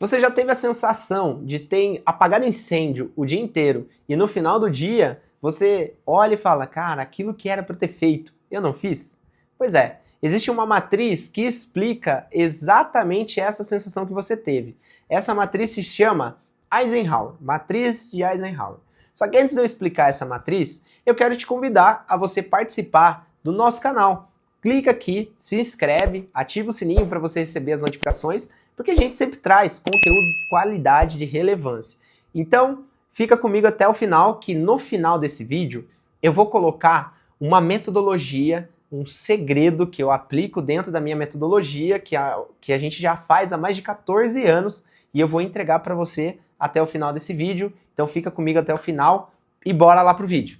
Você já teve a sensação de ter apagado incêndio o dia inteiro e no final do dia você olha e fala, cara, aquilo que era para ter feito, eu não fiz? Pois é, existe uma matriz que explica exatamente essa sensação que você teve. Essa matriz se chama Eisenhower, matriz de Eisenhower. Só que antes de eu explicar essa matriz, eu quero te convidar a você participar do nosso canal. Clica aqui, se inscreve, ativa o sininho para você receber as notificações, porque a gente sempre traz conteúdos de qualidade, de relevância. Então, fica comigo até o final, que no final desse vídeo eu vou colocar uma metodologia, um segredo que eu aplico dentro da minha metodologia, que a gente já faz há mais de 14 anos, e eu vou entregar para você até o final desse vídeo. Então fica comigo até o final e bora lá pro vídeo.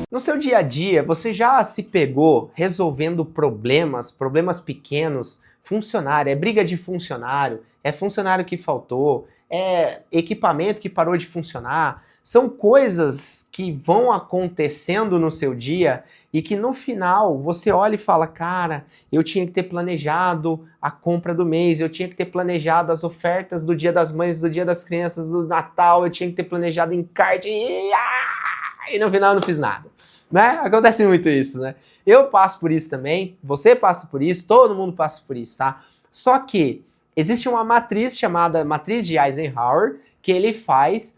No seu dia a dia, você já se pegou resolvendo problemas pequenos, funcionário, é briga de funcionário, é funcionário que faltou, é equipamento que parou de funcionar, são coisas que vão acontecendo no seu dia e que no final você olha e fala, cara, eu tinha que ter planejado a compra do mês, eu tinha que ter planejado as ofertas do Dia das Mães, do Dia das Crianças, do Natal, eu tinha que ter planejado encarte e no final eu não fiz nada. Né? Acontece muito isso, né? Eu passo por isso também, você passa por isso, todo mundo passa por isso, tá? Só que existe uma matriz chamada matriz de Eisenhower, que ele fala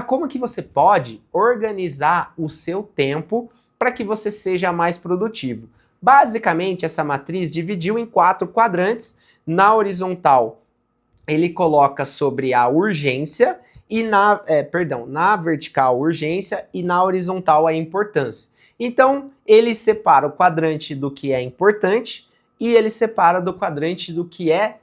como que você pode organizar o seu tempo para que você seja mais produtivo. Basicamente, essa matriz dividiu em 4 quadrantes. Na horizontal, ele coloca sobre a urgência, e na vertical urgência e na horizontal a importância. Então, ele separa o quadrante do que é importante e ele separa do quadrante do que é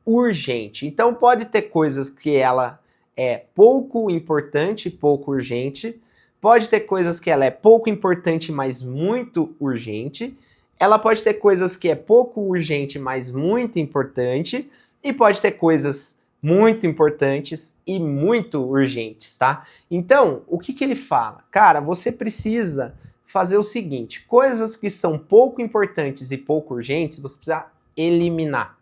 urgente. Então, pode ter coisas que ela é pouco importante, pouco urgente. Pode ter coisas que ela é pouco importante, mas muito urgente. Ela pode ter coisas que é pouco urgente, mas muito importante. E pode ter coisas muito importantes e muito urgentes, tá? Então, o que ele fala? Cara, você precisa fazer o seguinte, coisas que são pouco importantes e pouco urgentes, você precisa eliminar.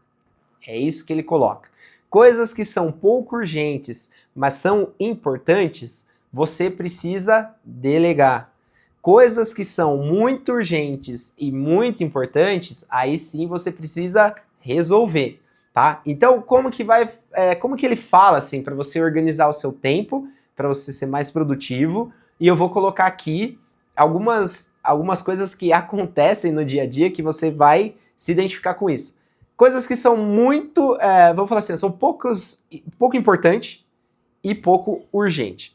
É isso que ele coloca. Coisas que são pouco urgentes, mas são importantes, você precisa delegar. Coisas que são muito urgentes e muito importantes, aí sim você precisa resolver. Tá? Então, como que ele fala assim para você organizar o seu tempo, para você ser mais produtivo? E eu vou colocar aqui algumas coisas que acontecem no dia a dia que você vai se identificar com isso. Coisas que são muito, vamos falar assim, são pouco importante e pouco urgente.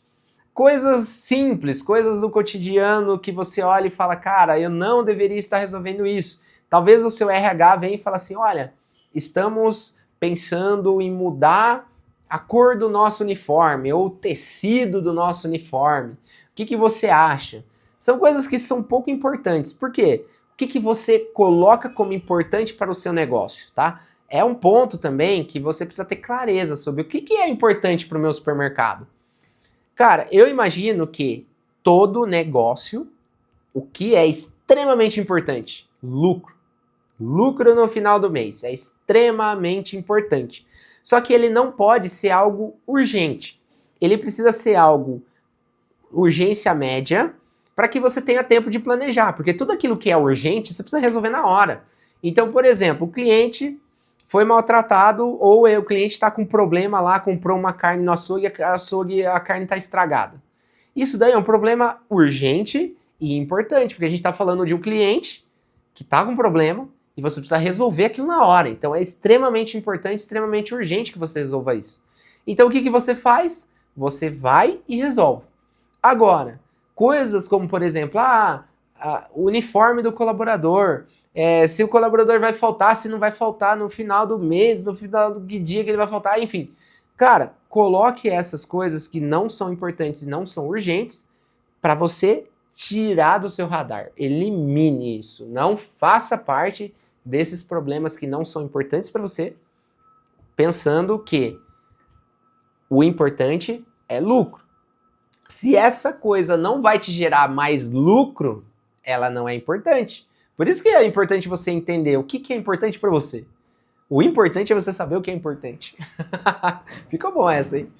Coisas simples, coisas do cotidiano que você olha e fala, cara, eu não deveria estar resolvendo isso. Talvez o seu RH venha e fala assim, olha, estamos pensando em mudar a cor do nosso uniforme ou o tecido do nosso uniforme. O que você acha? São coisas que são pouco importantes. Por quê? O que você coloca como importante para o seu negócio, tá? É um ponto também que você precisa ter clareza sobre o que é importante para o meu supermercado. Cara, eu imagino que todo negócio, o que é extremamente importante? Lucro. Lucro no final do mês é extremamente importante. Só que ele não pode ser algo urgente. Ele precisa ser algo urgência média para que você tenha tempo de planejar. Porque tudo aquilo que é urgente, você precisa resolver na hora. Então, por exemplo, o cliente foi maltratado ou o cliente está com problema lá, comprou uma carne no açougue, a carne está estragada. Isso daí é um problema urgente e importante, porque a gente está falando de um cliente que está com problema, e você precisa resolver aquilo na hora. Então é extremamente importante, extremamente urgente que você resolva isso. Então o que você faz? Você vai e resolve. Agora, coisas como, por exemplo, o uniforme do colaborador, se o colaborador vai faltar, se não vai faltar no final do mês, no final do dia que ele vai faltar, enfim. Cara, coloque essas coisas que não são importantes e não são urgentes para você tirar do seu radar. Elimine isso. Não faça parte desses problemas que não são importantes para você, pensando que o importante é lucro. Se essa coisa não vai te gerar mais lucro, ela não é importante. Por isso que é importante você entender o que é importante para você. O importante é você saber o que é importante. Ficou bom essa, hein?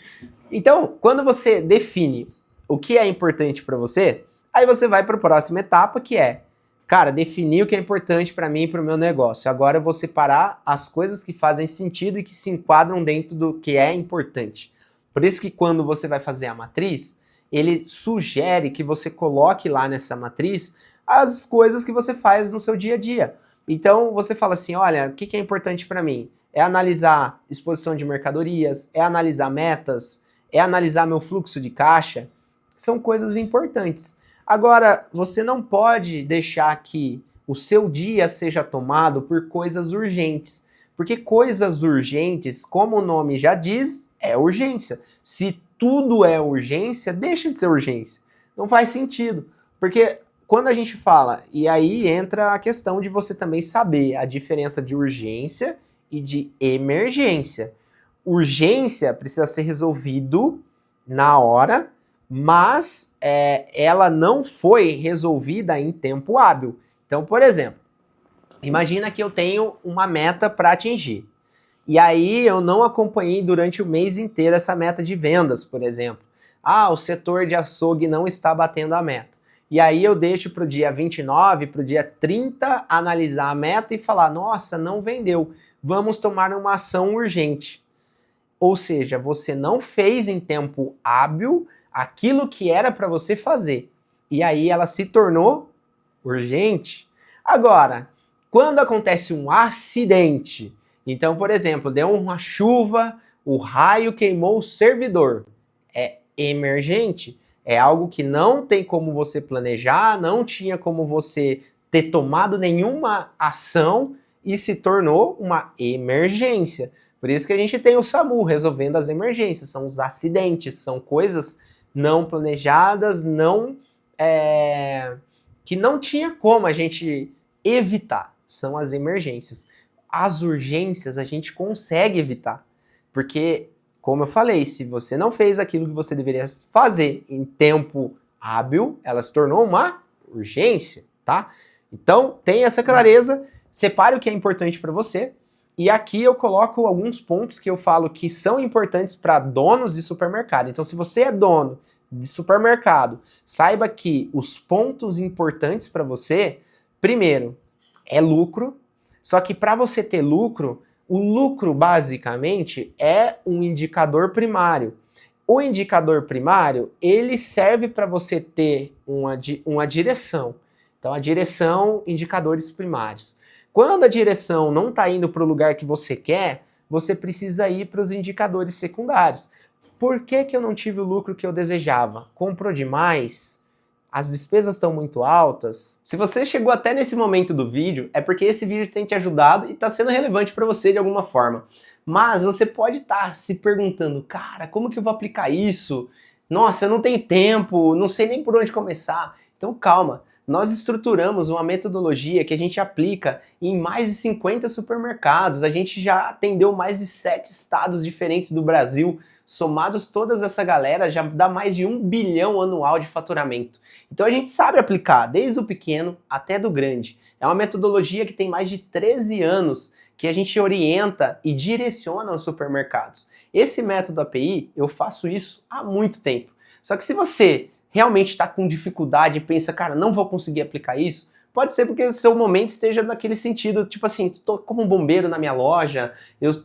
Então, quando você define o que é importante para você, aí você vai para a próxima etapa, que é, cara, definir o que é importante para mim e para o meu negócio. Agora eu vou separar as coisas que fazem sentido e que se enquadram dentro do que é importante. Por isso que quando você vai fazer a matriz, ele sugere que você coloque lá nessa matriz as coisas que você faz no seu dia a dia. Então você fala assim, olha, o que é importante para mim? É analisar exposição de mercadorias, é analisar metas, é analisar meu fluxo de caixa. São coisas importantes. Agora, você não pode deixar que o seu dia seja tomado por coisas urgentes. Porque coisas urgentes, como o nome já diz, é urgência. Se tudo é urgência, deixa de ser urgência. Não faz sentido. Porque quando a gente fala, e aí entra a questão de você também saber a diferença de urgência e de emergência. Urgência precisa ser resolvido na hora, mas ela não foi resolvida em tempo hábil. Então, por exemplo, imagina que eu tenho uma meta para atingir. E aí eu não acompanhei durante o mês inteiro essa meta de vendas, por exemplo. Ah, o setor de açougue não está batendo a meta. E aí eu deixo para o dia 29, para o dia 30, analisar a meta e falar, nossa, não vendeu, vamos tomar uma ação urgente. Ou seja, você não fez em tempo hábil aquilo que era para você fazer. E aí ela se tornou urgente. Agora, quando acontece um acidente, então, por exemplo, deu uma chuva, o raio queimou o servidor. É emergente. É algo que não tem como você planejar, não tinha como você ter tomado nenhuma ação e se tornou uma emergência. Por isso que a gente tem o SAMU resolvendo as emergências, são os acidentes, são coisas não planejadas, que não tinha como a gente evitar, são as emergências. As urgências a gente consegue evitar, porque, como eu falei, se você não fez aquilo que você deveria fazer em tempo hábil, ela se tornou uma urgência, tá? Então, tenha essa clareza, separe o que é importante para você. E aqui eu coloco alguns pontos que eu falo que são importantes para donos de supermercado. Então, se você é dono de supermercado, saiba que os pontos importantes para você, primeiro, é lucro. Só que para você ter lucro, o lucro basicamente é um indicador primário. O indicador primário, ele serve para você ter uma direção. Então, a direção, indicadores primários. Quando a direção não está indo para o lugar que você quer, você precisa ir para os indicadores secundários. Por que eu não tive o lucro que eu desejava? Comprou demais? As despesas estão muito altas? Se você chegou até nesse momento do vídeo, é porque esse vídeo tem te ajudado e está sendo relevante para você de alguma forma. Mas você pode estar se perguntando, cara, como que eu vou aplicar isso? Nossa, eu não tenho tempo, não sei nem por onde começar. Então calma. Nós estruturamos uma metodologia que a gente aplica em mais de 50 supermercados. A gente já atendeu mais de 7 estados diferentes do Brasil. Somados todas essa galera, já dá mais de 1 bilhão anual de faturamento. Então a gente sabe aplicar, desde o pequeno até do grande. É uma metodologia que tem mais de 13 anos que a gente orienta e direciona os supermercados. Esse método API, eu faço isso há muito tempo. Só que se você realmente está com dificuldade e pensa, cara, não vou conseguir aplicar isso, pode ser porque o seu momento esteja naquele sentido, tipo assim, estou como um bombeiro na minha loja,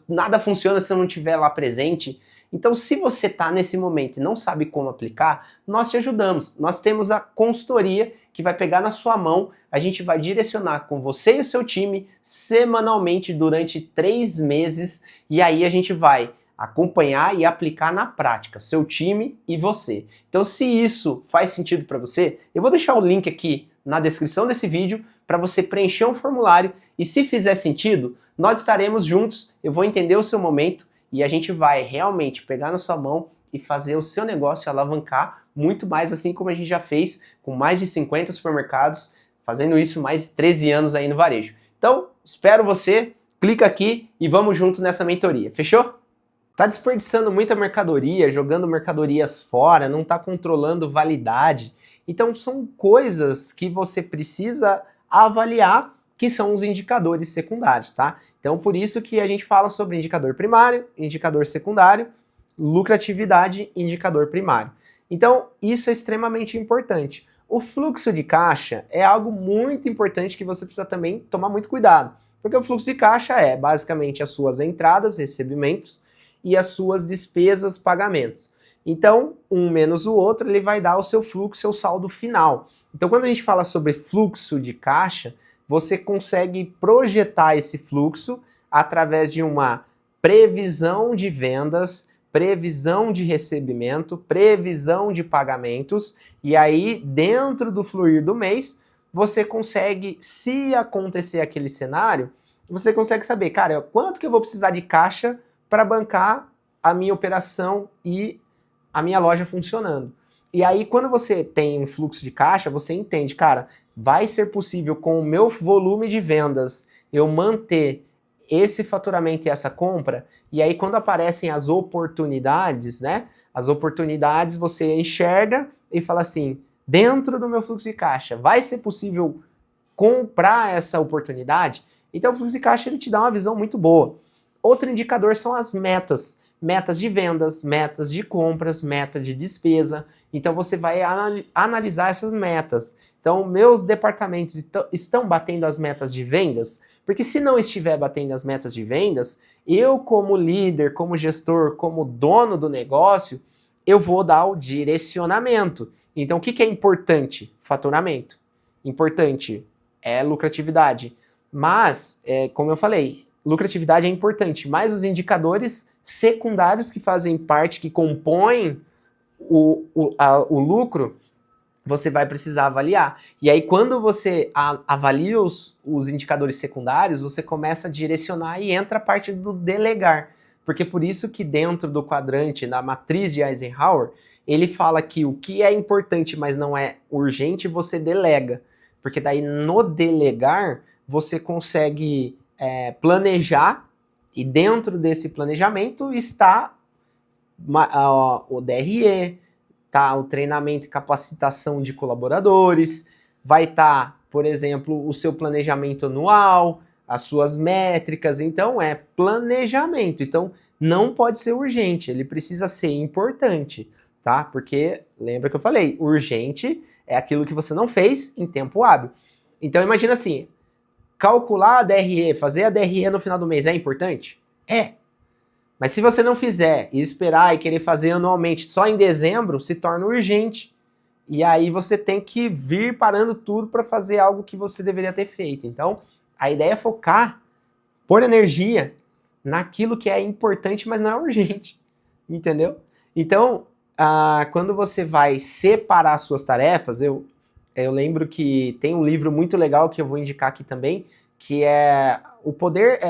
nada funciona se eu não estiver lá presente. Então, se você está nesse momento e não sabe como aplicar, nós te ajudamos. Nós temos a consultoria que vai pegar na sua mão, a gente vai direcionar com você e o seu time semanalmente durante 3 meses e aí a gente vai acompanhar e aplicar na prática, seu time e você. Então, se isso faz sentido para você, eu vou deixar o link aqui na descrição desse vídeo para você preencher um formulário e se fizer sentido, nós estaremos juntos, eu vou entender o seu momento e a gente vai realmente pegar na sua mão e fazer o seu negócio alavancar muito mais, assim como a gente já fez com mais de 50 supermercados, fazendo isso mais de 13 anos aí no varejo. Então, espero você, clica aqui e vamos junto nessa mentoria, fechou? Tá desperdiçando muita mercadoria, jogando mercadorias fora, não tá controlando validade. Então são coisas que você precisa avaliar, que são os indicadores secundários, tá? Então por isso que a gente fala sobre indicador primário, indicador secundário, lucratividade, indicador primário. Então isso é extremamente importante. O fluxo de caixa é algo muito importante que você precisa também tomar muito cuidado, porque o fluxo de caixa é basicamente as suas entradas, recebimentos, e as suas despesas, pagamentos. Então, um menos o outro, ele vai dar o seu fluxo, seu saldo final. Então, quando a gente fala sobre fluxo de caixa, você consegue projetar esse fluxo através de uma previsão de vendas, previsão de recebimento, previsão de pagamentos, e aí, dentro do fluir do mês, você consegue, se acontecer aquele cenário, você consegue saber, cara, quanto que eu vou precisar de caixa para bancar a minha operação e a minha loja funcionando. E aí, quando você tem um fluxo de caixa, você entende, cara, vai ser possível com o meu volume de vendas eu manter esse faturamento e essa compra. E aí, quando aparecem as oportunidades, né? As oportunidades você enxerga e fala assim, dentro do meu fluxo de caixa, vai ser possível comprar essa oportunidade? Então, o fluxo de caixa ele te dá uma visão muito boa. Outro indicador são as metas. Metas de vendas, metas de compras, meta de despesa. Então você vai analisar essas metas. Então, meus departamentos estão batendo as metas de vendas? Porque se não estiver batendo as metas de vendas, eu como líder, como gestor, como dono do negócio, eu vou dar o direcionamento. Então, o que é importante? Faturamento. Importante é lucratividade. Mas, como eu falei, lucratividade é importante, mas os indicadores secundários que fazem parte, que compõem o lucro, você vai precisar avaliar. E aí, quando você avalia os indicadores secundários, você começa a direcionar e entra a parte do delegar. Porque por isso que dentro do quadrante, na matriz de Eisenhower, ele fala que o que é importante, mas não é urgente, você delega. Porque daí no delegar, você consegue planejar, e dentro desse planejamento está o DRE, tá o treinamento e capacitação de colaboradores, vai estar, por exemplo, o seu planejamento anual, as suas métricas. Então é planejamento. Então não pode ser urgente, ele precisa ser importante, tá? Porque lembra que eu falei, urgente é aquilo que você não fez em tempo hábil. Então imagina assim, calcular a DRE, fazer a DRE no final do mês é importante? É. Mas se você não fizer e esperar e querer fazer anualmente só em dezembro, se torna urgente. E aí você tem que vir parando tudo para fazer algo que você deveria ter feito. Então, a ideia é focar, pôr energia naquilo que é importante, mas não é urgente. Entendeu? Então, quando você vai separar suas tarefas, eu lembro que tem um livro muito legal que eu vou indicar aqui também, que é O Poder,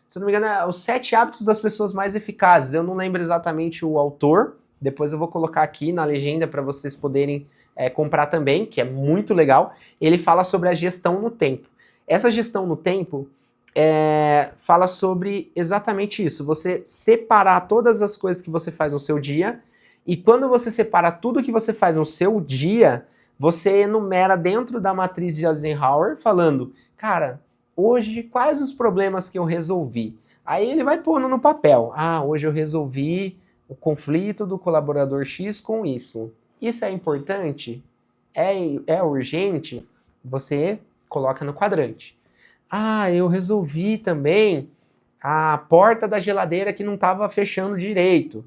se eu não me engano, é Os 7 Hábitos das Pessoas Mais Eficazes. Eu não lembro exatamente o autor, depois eu vou colocar aqui na legenda para vocês poderem comprar também, que é muito legal. Ele fala sobre a gestão no tempo. Essa gestão no tempo fala sobre exatamente isso, você separar todas as coisas que você faz no seu dia, e quando você separa tudo que você faz no seu dia, você enumera dentro da matriz de Eisenhower, falando, cara, hoje quais os problemas que eu resolvi? Aí ele vai pondo no papel, hoje eu resolvi o conflito do colaborador X com Y. Isso é importante? É urgente? Você coloca no quadrante. Eu resolvi também a porta da geladeira que não estava fechando direito.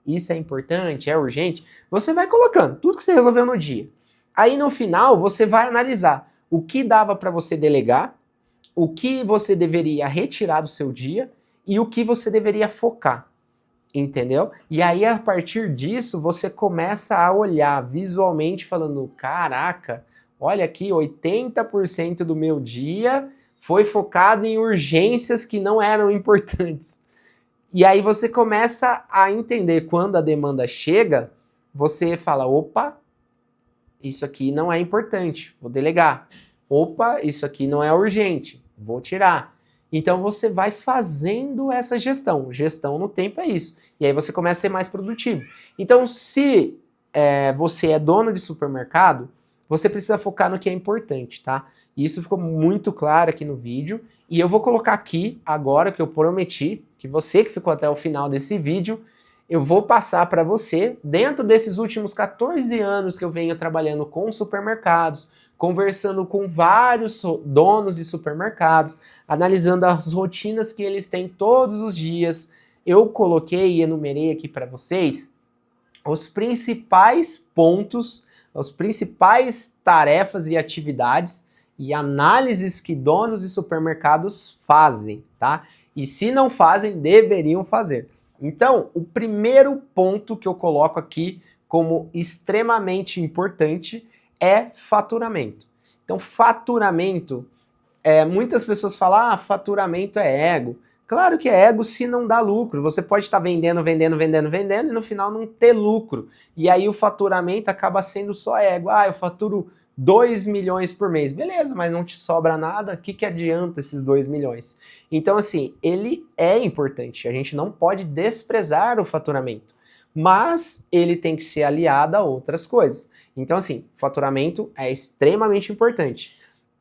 Isso é importante? É urgente? Você vai colocando tudo que você resolveu no dia. Aí no final você vai analisar o que dava para você delegar, o que você deveria retirar do seu dia e o que você deveria focar. Entendeu? E aí a partir disso você começa a olhar visualmente falando, caraca, olha aqui, 80% do meu dia foi focado em urgências que não eram importantes. E aí você começa a entender quando a demanda chega, você fala, opa, isso aqui não é importante, vou delegar. Opa, isso aqui não é urgente, vou tirar. Então você vai fazendo essa gestão. Gestão no tempo é isso. E aí você começa a ser mais produtivo. Então, se você é dono de supermercado, você precisa focar no que é importante, tá? E isso ficou muito claro aqui no vídeo. E eu vou colocar aqui agora que eu prometi, que você que ficou até o final desse vídeo, eu vou passar para você, dentro desses últimos 14 anos que eu venho trabalhando com supermercados, conversando com vários donos de supermercados, analisando as rotinas que eles têm todos os dias, eu coloquei e enumerei aqui para vocês os principais pontos, as principais tarefas e atividades e análises que donos de supermercados fazem, tá? E se não fazem, deveriam fazer. Então, o primeiro ponto que eu coloco aqui como extremamente importante é faturamento. Então, faturamento, muitas pessoas falam, faturamento é ego. Claro que é ego se não dá lucro. Você pode estar vendendo e no final não ter lucro. E aí o faturamento acaba sendo só ego. Eu faturo 2 milhões por mês. Beleza, mas não te sobra nada. O que adianta esses 2 milhões? Então, assim, ele é importante. A gente não pode desprezar o faturamento. Mas ele tem que ser aliado a outras coisas. Então, assim, faturamento é extremamente importante.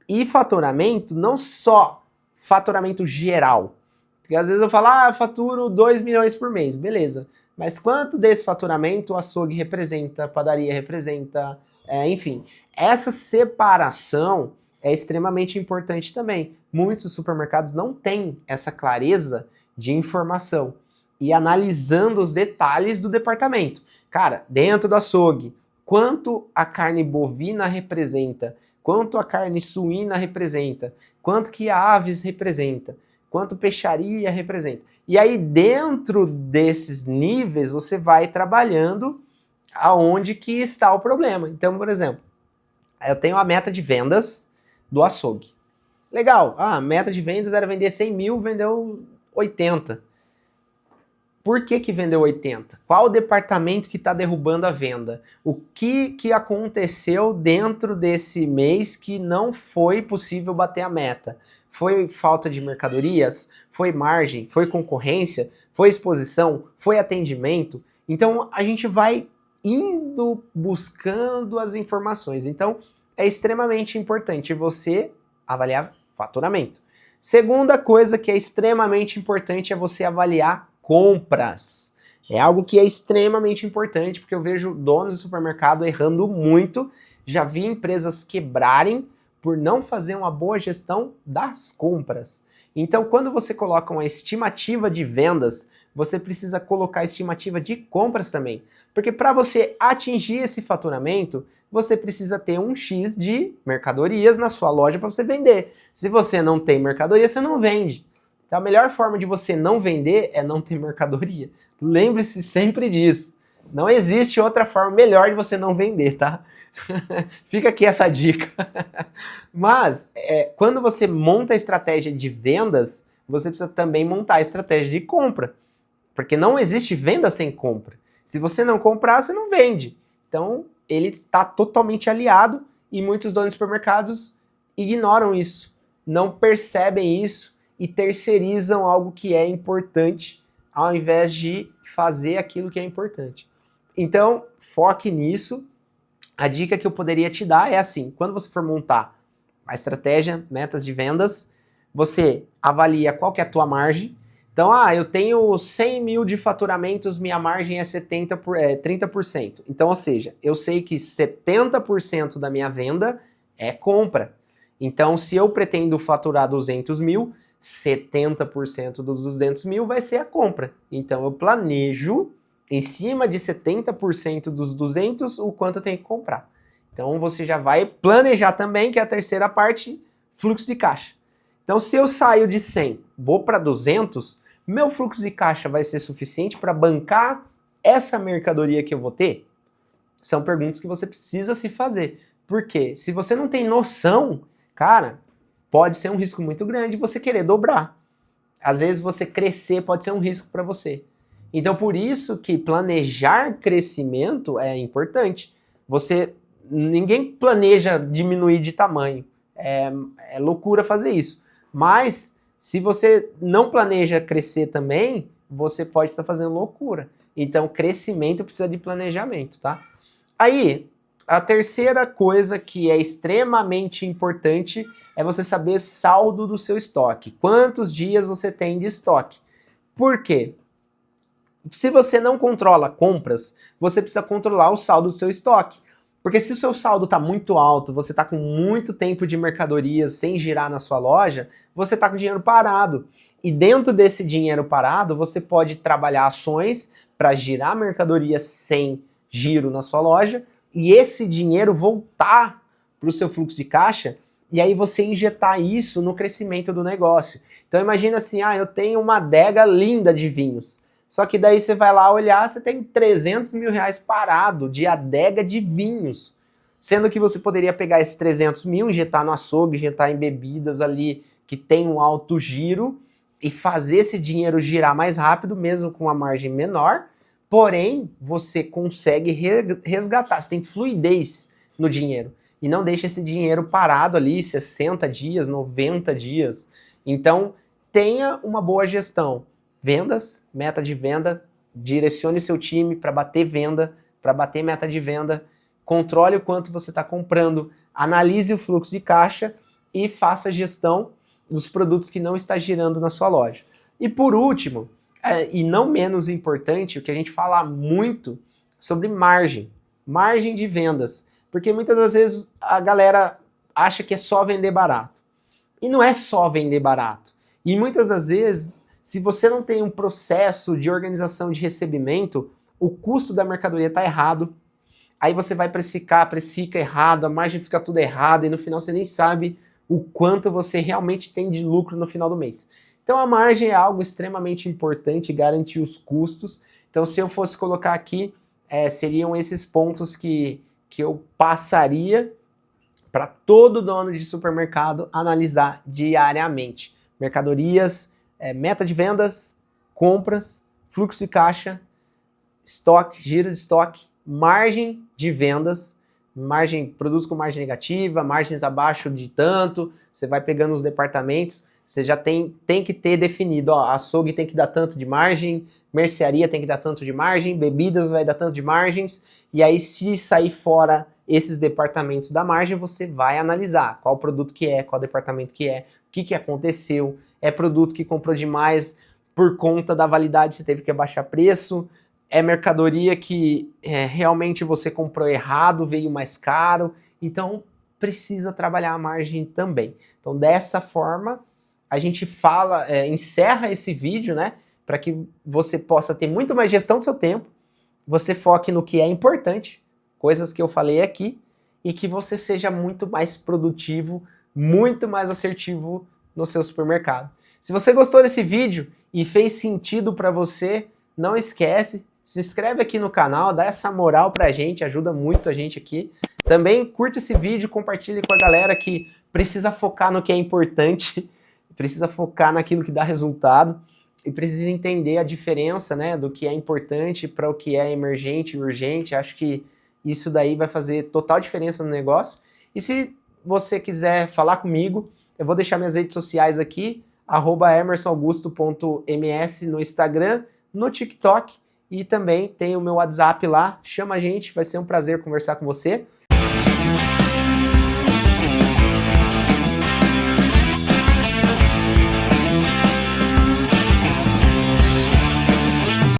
E faturamento, não só faturamento geral. Porque às vezes eu falo, eu faturo 2 milhões por mês. Beleza. Mas quanto desse faturamento o açougue representa, a padaria representa, enfim. Essa separação é extremamente importante também. Muitos supermercados não têm essa clareza de informação. E analisando os detalhes do departamento. Cara, dentro do açougue, quanto a carne bovina representa, quanto a carne suína representa, quanto que a aves representa, quanto peixaria representa. E aí dentro desses níveis você vai trabalhando aonde que está o problema. Então, por exemplo, eu tenho a meta de vendas do açougue. Legal, a meta de vendas era vender 100 mil, vendeu 80. Por que vendeu 80? Qual o departamento que está derrubando a venda? O que aconteceu dentro desse mês que não foi possível bater a meta? Foi falta de mercadorias? Foi margem? Foi concorrência? Foi exposição? Foi atendimento? Então a gente vai indo buscando as informações. Então é extremamente importante você avaliar faturamento. Segunda coisa que é extremamente importante é você avaliar compras. É algo que é extremamente importante, porque eu vejo donos de supermercado errando muito. Já vi empresas quebrarem por não fazer uma boa gestão das compras. Então, quando você coloca uma estimativa de vendas, você precisa colocar a estimativa de compras também. Porque para você atingir esse faturamento, você precisa ter um X de mercadorias na sua loja para você vender. Se você não tem mercadoria, você não vende. Então a melhor forma de você não vender é não ter mercadoria. Lembre-se sempre disso. Não existe outra forma melhor de você não vender, tá? Fica aqui essa dica. Mas, quando você monta a estratégia de vendas, você precisa também montar a estratégia de compra. Porque não existe venda sem compra. Se você não comprar, você não vende. Então, ele está totalmente aliado e muitos donos de supermercados ignoram isso, não percebem isso e terceirizam algo que é importante ao invés de fazer aquilo que é importante. Então, foque nisso. A dica que eu poderia te dar é assim, quando você for montar a estratégia, metas de vendas, você avalia qual que é a tua margem. Então, eu tenho 100 mil de faturamentos, minha margem é 30%. Então, ou seja, eu sei que 70% da minha venda é compra. Então, se eu pretendo faturar 200 mil, 70% dos 200 mil vai ser a compra. Então, eu planejo em cima de 70% dos 200 o quanto eu tenho que comprar. Então, você já vai planejar também, que é a terceira parte, fluxo de caixa. Então, se eu saio de 100, vou para 200, meu fluxo de caixa vai ser suficiente para bancar essa mercadoria que eu vou ter? São perguntas que você precisa se fazer. Porque se você não tem noção, cara, pode ser um risco muito grande você querer dobrar. Às vezes você crescer pode ser um risco para você. Então por isso que planejar crescimento é importante. Ninguém planeja diminuir de tamanho. É loucura fazer isso. Mas Se você não planeja crescer também, você pode estar fazendo loucura. Então, crescimento precisa de planejamento, tá? Aí, a terceira coisa que é extremamente importante é você saber saldo do seu estoque. Quantos dias você tem de estoque? Por quê? Se você não controla compras, você precisa controlar o saldo do seu estoque. Porque se o seu saldo está muito alto, você está com muito tempo de mercadorias sem girar na sua loja, você está com dinheiro parado. E dentro desse dinheiro parado, você pode trabalhar ações para girar mercadoria sem giro na sua loja e esse dinheiro voltar para o seu fluxo de caixa e aí você injetar isso no crescimento do negócio. Então imagina assim, eu tenho uma adega linda de vinhos. Só que daí você vai lá olhar, você tem 300 mil reais parado de adega de vinhos. Sendo que você poderia pegar esses 300 mil, injetar no açougue, injetar em bebidas ali que tem um alto giro e fazer esse dinheiro girar mais rápido, mesmo com uma margem menor. Porém, você consegue resgatar, você tem fluidez no dinheiro. E não deixa esse dinheiro parado ali 60 dias, 90 dias. Então, tenha uma boa gestão. Vendas, meta de venda, direcione seu time para bater venda, para bater meta de venda, controle o quanto você está comprando, analise o fluxo de caixa e faça a gestão dos produtos que não está girando na sua loja. E por último, e não menos importante, o que a gente fala muito sobre margem de vendas, porque muitas das vezes a galera acha que é só vender barato. E não é só vender barato. E muitas das vezes, se você não tem um processo de organização de recebimento, o custo da mercadoria está errado, aí você vai precifica errado, a margem fica tudo errada e no final você nem sabe o quanto você realmente tem de lucro no final do mês. Então a margem é algo extremamente importante, garantir os custos. Então se eu fosse colocar aqui, seriam esses pontos que eu passaria para todo dono de supermercado analisar diariamente. Mercadorias, meta de vendas, compras, fluxo de caixa, estoque, giro de estoque, margem de vendas, produtos com margem negativa, margens abaixo de tanto, você vai pegando os departamentos, você já tem que ter definido, açougue tem que dar tanto de margem, mercearia tem que dar tanto de margem, bebidas vai dar tanto de margens, e aí se sair fora esses departamentos da margem, você vai analisar qual produto que é, qual departamento que é, o que aconteceu, é produto que comprou demais por conta da validade, você teve que abaixar preço, é mercadoria que realmente você comprou errado, veio mais caro, então precisa trabalhar a margem também. Então dessa forma, a gente encerra esse vídeo, né, para que você possa ter muito mais gestão do seu tempo, você foque no que é importante, coisas que eu falei aqui, e que você seja muito mais produtivo, muito mais assertivo no seu supermercado. Se você gostou desse vídeo e fez sentido para você, não esquece, se inscreve aqui no canal, dá essa moral pra gente, ajuda muito a gente aqui. Também curte esse vídeo, compartilhe com a galera que precisa focar no que é importante, precisa focar naquilo que dá resultado e precisa entender a diferença, né, do que é importante para o que é emergente e urgente. Acho que isso daí vai fazer total diferença no negócio. E se você quiser falar comigo, eu vou deixar minhas redes sociais aqui, @emersonaugusto.ms no Instagram, no TikTok, e também tem o meu WhatsApp lá, chama a gente, vai ser um prazer conversar com você.